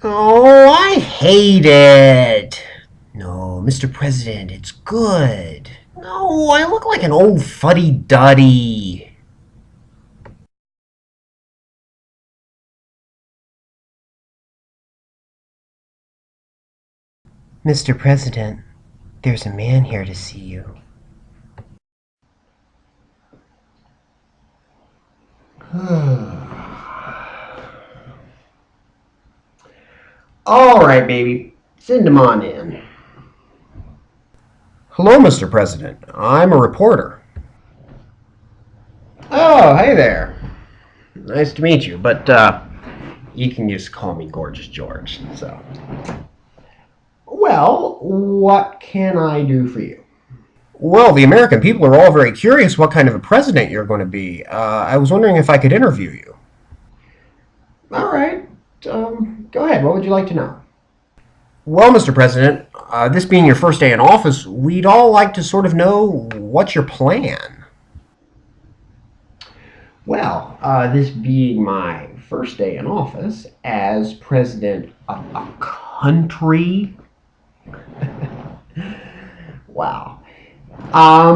Oh, I hate it. No, Mr. President, it's good. No, I look like an old fuddy-duddy. Mr. President, there's a man here to see you. All right, baby. Send him on in. Hello, Mr. President. I'm a reporter. Oh, hey there. Nice to meet you, but you can just call me Gorgeous George. So, well, what can I do for you? Well, the American people are all very curious what kind of a president you're going to be. I was wondering if I could interview you. All right. Go ahead. What would you like to know? Well, Mr. President, this being your first day in office, we'd all like to sort of know what's your plan. Well, this being my first day in office as president of a country, wow. I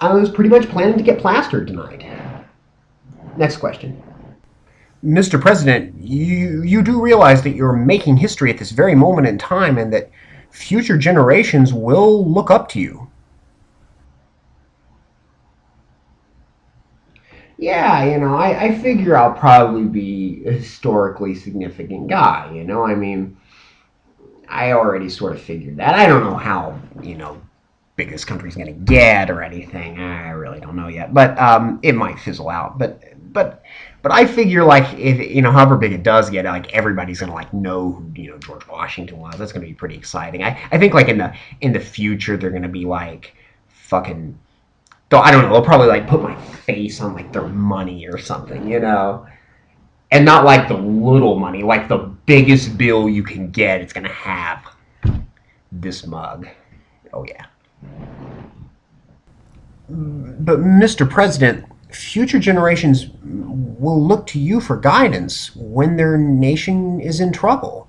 was pretty much planning to get plastered tonight. Next question. Mr. President, you do realize that you're making history at this very moment in time and that future generations will look up to you. Yeah, I figure I'll probably be a historically significant guy, I mean, I already sort of figured that. I don't know how, big this country's going to get or anything. I really don't know yet, but it might fizzle out. But I figure like if however big it does get, like everybody's gonna like know who George Washington was. That's gonna be pretty exciting. I think like in the future they're gonna be like fucking. I don't know. They'll probably like put my face on like their money or something, and not like the little money, like the biggest bill you can get. It's gonna have this mug. Oh yeah. But Mr. President, future generations will look to you for guidance when their nation is in trouble.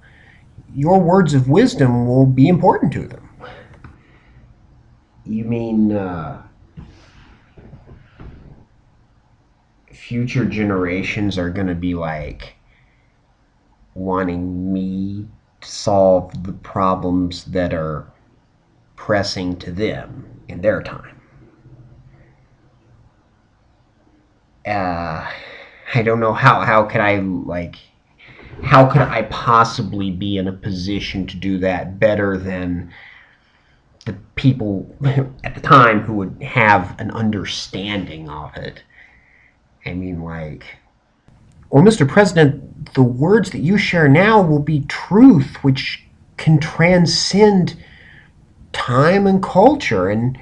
Your words of wisdom will be important to them. You mean future generations are going to be like wanting me to solve the problems that are pressing to them in their time? uh, I don't know how could I like how could I possibly be in a position to do that better than the people at the time who would have an understanding of it? I mean, like, well, Mr. President, the words that you share now will be truth which can transcend time and culture and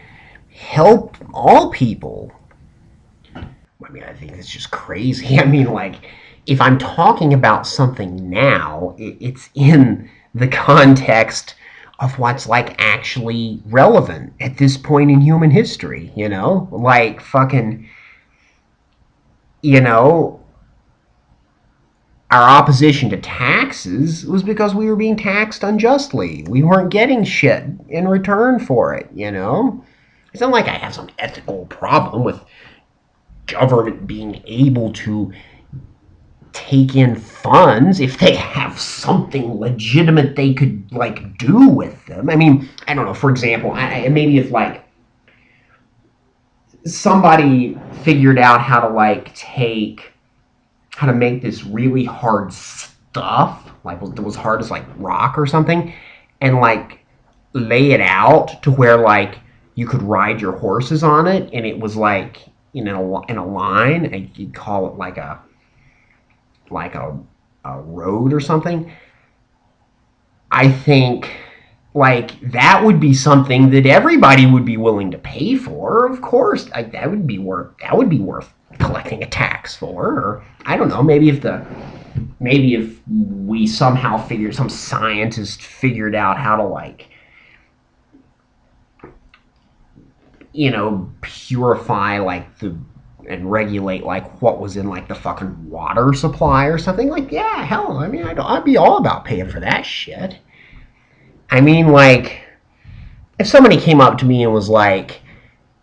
help all people. I mean, I think it's just crazy. I mean, like, if I'm talking about something now, it's in the context of what's like actually relevant at this point in human history, Like, fucking, you know, our opposition to taxes was because we were being taxed unjustly. We weren't getting shit in return for it. It's not like I have some ethical problem with government being able to take in funds if they have something legitimate they could like do with them. I mean, I don't know. For example, maybe if like somebody figured out how to make this really hard stuff, like it was hard as like rock or something, and like lay it out to where like you could ride your horses on it, and it was like in a line, and you'd call it like a road or something. I think like that would be something that everybody would be willing to pay for. Of course, like that would be worth collecting a tax for. Or I don't know, maybe if we somehow figured some scientist figured out how to like purify like the and regulate like what was in like the fucking water supply or something, like, yeah, hell, I mean, I'd be all about paying for that shit. I mean, like, if somebody came up to me and was like,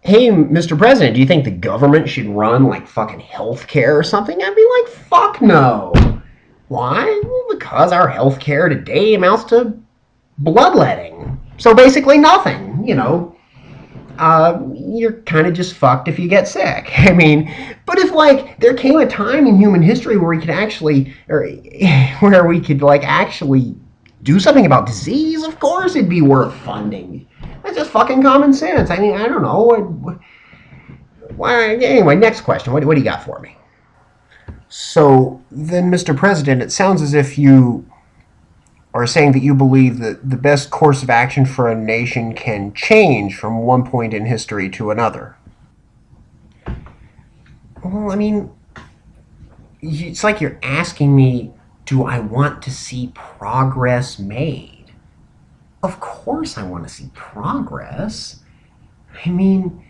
hey, Mr. President, do you think the government should run like fucking healthcare or something? I'd be like, fuck no. Why? Well, because our healthcare today amounts to bloodletting. So basically nothing, you know. You're kind of just fucked if you get sick. I mean, but if like there came a time in human history where we could actually, or where we could like actually do something about disease, of course it'd be worth funding. That's just fucking common sense. I mean, I don't know. Anyway, next question. What do you got for me? So then, Mr. President, it sounds as if you are saying that you believe that the best course of action for a nation can change from one point in history to another. Well, I mean, it's like you're asking me, do I want to see progress made? Of course I want to see progress. I mean,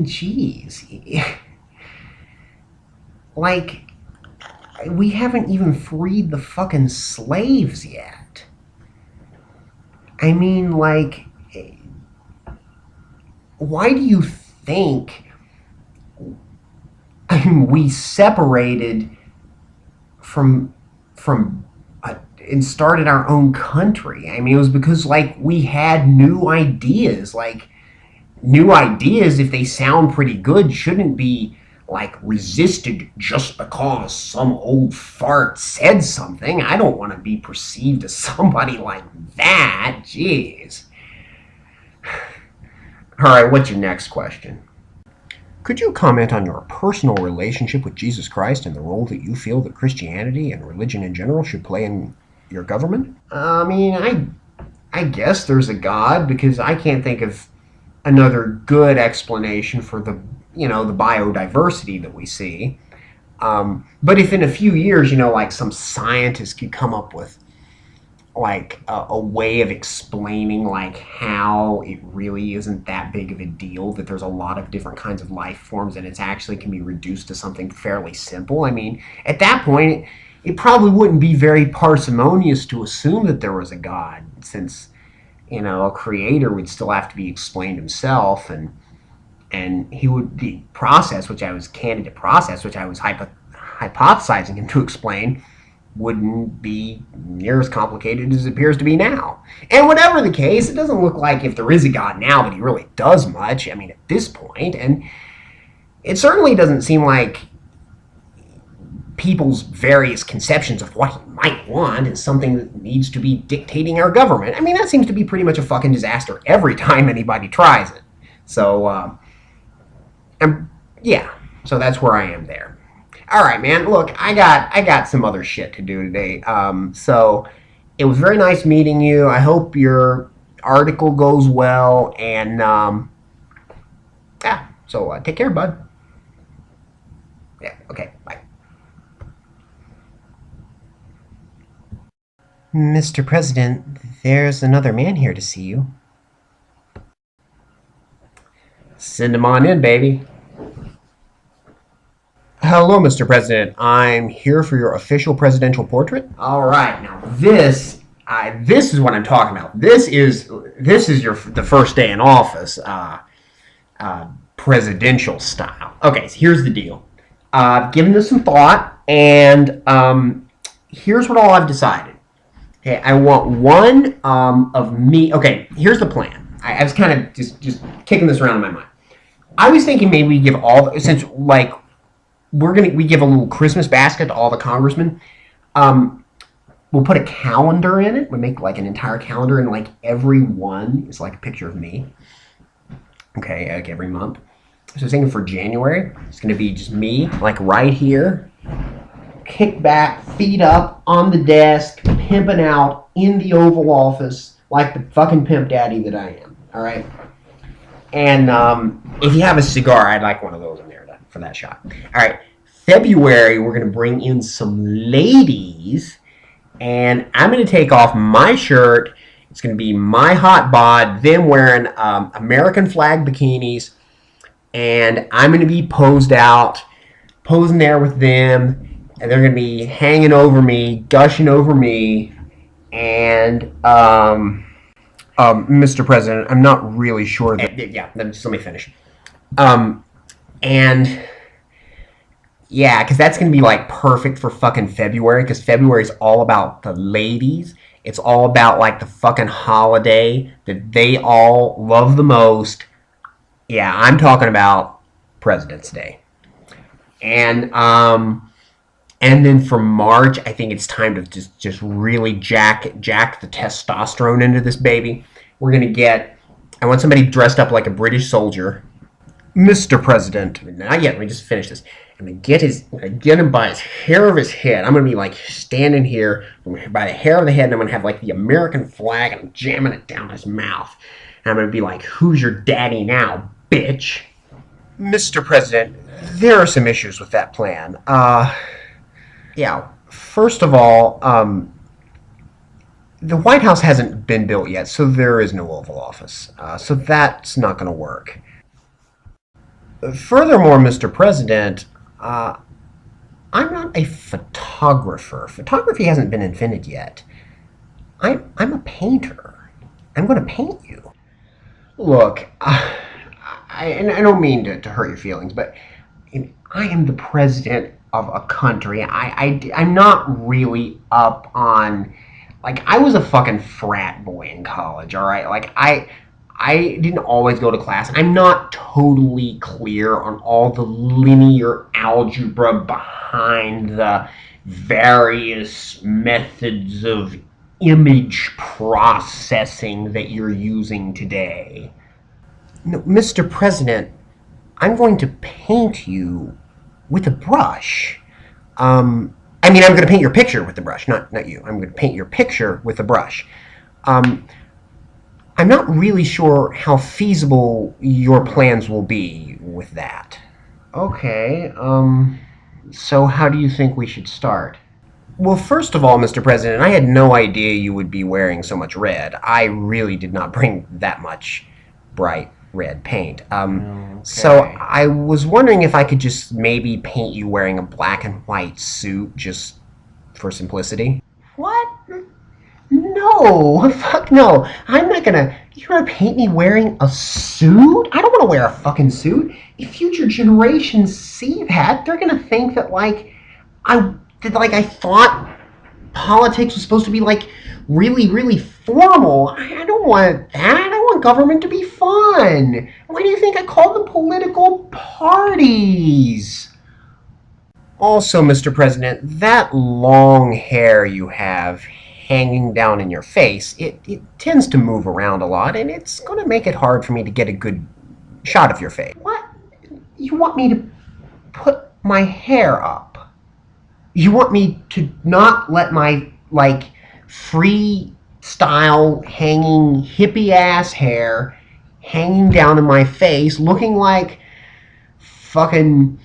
geez. Like, we haven't even freed the fucking slaves yet. I mean, like, why do you think we separated from and started our own country? I mean, it was because, like, we had new ideas. Like, new ideas, if they sound pretty good, shouldn't be like resisted just because some old fart said something. I don't want to be perceived as somebody like that. Jeez. All right, what's your next question? Could you comment on your personal relationship with Jesus Christ and the role that you feel that Christianity and religion in general should play in your government? I mean, I guess there's a God, because I can't think of another good explanation for the biodiversity that we see. But if in a few years, like some scientist could come up with like a way of explaining like how it really isn't that big of a deal, that there's a lot of different kinds of life forms and it's actually can be reduced to something fairly simple. I mean, at that point, it probably wouldn't be very parsimonious to assume that there was a God, since, a creator would still have to be explained himself, and he would, the process, which I was hypothesizing him to explain, wouldn't be near as complicated as it appears to be now. And whatever the case, it doesn't look like, if there is a God now, that he really does much, I mean, at this point. And it certainly doesn't seem like people's various conceptions of what he might want is something that needs to be dictating our government. I mean, that seems to be pretty much a fucking disaster every time anybody tries it. So, yeah, so that's where I am there. All right, man. Look, I got some other shit to do today. So it was very nice meeting you. I hope your article goes well, and yeah. So take care, bud. Yeah. Okay. Bye. Mr. President, there's another man here to see you. Send him on in, baby. Hello, Mr. President. I'm here for your official presidential portrait. All right, now this is what I'm talking about. This is the first day in office, presidential style. Okay, so here's the deal. I've given this some thought, and here's what all I've decided. Okay, I want one of me. Okay, here's the plan. I was kind of just kicking this around in my mind. I was thinking maybe we give since like we give a little Christmas basket to all the congressmen. We'll put a calendar in it. We make like an entire calendar, and like every one is like a picture of me. Okay, like every month. So I was thinking for January, it's gonna be just me, like right here, kick back, feet up on the desk, pimping out in the Oval Office like the fucking pimp daddy that I am. All right. And if you have a cigar, I'd like one of those in there for that shot. All right. February, we're going to bring in some ladies, and I'm going to take off my shirt. It's going to be my hot bod, them wearing American flag bikinis, and I'm going to be posing there with them, and they're going to be hanging over me, gushing over me, and Mr. President, I'm not really sure that. Yeah, just let me finish. And yeah, because that's going to be like perfect for fucking February, because February is all about the ladies. It's all about like the fucking holiday that they all love the most. Yeah, I'm talking about President's Day. And then for March, I think it's time to just really jack the testosterone into this baby. We're gonna get. I want somebody dressed up like a British soldier, Mr. President. Not yet. Let me just finish this. I'm gonna get him by his hair of his head. I'm gonna be like standing here by the hair of the head, and I'm gonna have like the American flag, and I'm jamming it down his mouth. And I'm gonna be like, "Who's your daddy now, bitch?" Mr. President, there are some issues with that plan. Yeah, first of all, the White House hasn't been built yet, so there is no Oval Office. So that's not going to work. Furthermore, Mr. President, I'm not a photographer. Photography hasn't been invented yet. I'm a painter. I'm going to paint you. Look, I don't mean to hurt your feelings, but I am the president of a country. I'm not really up on, like, I was a fucking frat boy in college, all right? Like, I didn't always go to class. I'm not totally clear on all the linear algebra behind the various methods of image processing that you're using today. No, Mr. President, I'm going to paint you with a brush. I'm going to paint your picture with the brush, not you. I'm going to paint your picture with a brush. I'm not really sure how feasible your plans will be with that. Okay, so how do you think we should start? Well, first of all, Mr. President, I had no idea you would be wearing so much red. I really did not bring that much bright red paint. Okay. So I was wondering if I could just maybe paint you wearing a black and white suit just for simplicity. What? No, fuck no. I'm not gonna. You're gonna paint me wearing a suit? I don't want to wear a fucking suit. If future generations see that, they're gonna think that I thought politics was supposed to be like really, really formal. I don't want that. I want government to be fun. Why do you think I call them political parties? Also, Mr. President, that long hair you have hanging down in your face, it tends to move around a lot, and it's going to make it hard for me to get a good shot of your face. What? You want me to put my hair up? You want me to not let my, like, freestyle hanging hippie ass hair hanging down in my face, looking like fucking,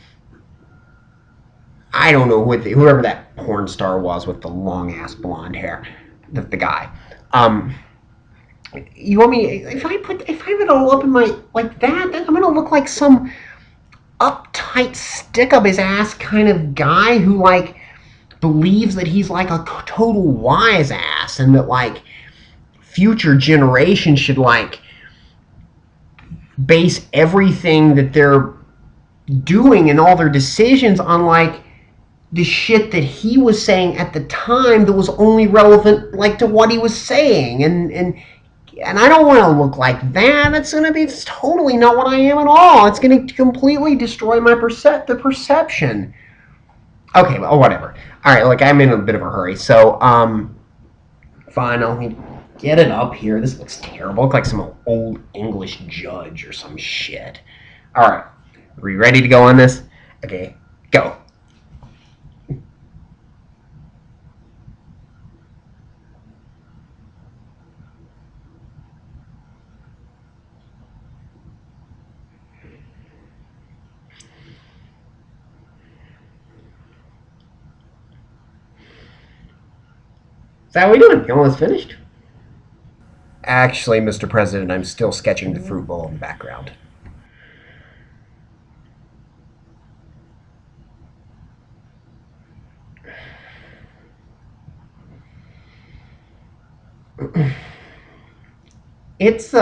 I don't know whoever that porn star was with the long ass blonde hair, the guy. You want me, if I have it all up in my like that, then I'm gonna look like some uptight stick up his ass kind of guy who like believes that he's like a total wise ass, and that like future generations should like base everything that they're doing and all their decisions on like the shit that he was saying at the time that was only relevant like to what he was saying, and I don't want to look like that. It's totally not what I am at all. It's gonna completely destroy my perception. Okay, well, whatever. All right, like I'm in a bit of a hurry, so fine. Let me get it up here. This looks terrible. Look like some old English judge or some shit. All right, are we ready to go on this? Okay, go. Is that what we're doing? You almost finished? Actually, Mr. President, I'm still sketching the fruit bowl in the background. It's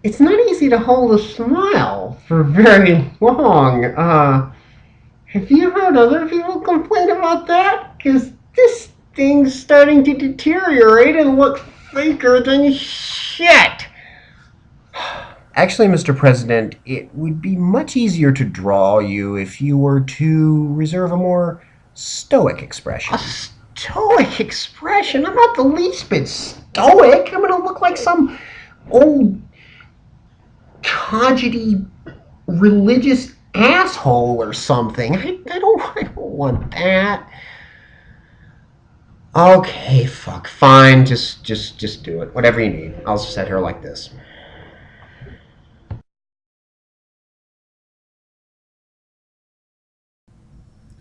it's not easy to hold a smile for very long. Have you heard other people complain about that? Because this thing's starting to deteriorate and look faker than shit. Actually, Mr. President, it would be much easier to draw you if you were to reserve a more stoic expression. A stoic expression? I'm not the least bit stoic. I'm gonna look like some old codgety religious asshole or something. I don't want that. Okay, fuck, fine. Just do it. Whatever you need. I'll set her like this.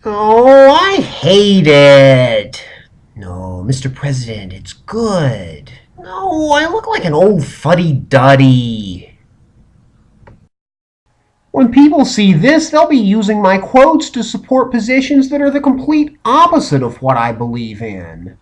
Oh, I hate it. No, Mr. President, it's good. No, I look like an old fuddy-duddy. When people see this, they'll be using my quotes to support positions that are the complete opposite of what I believe in.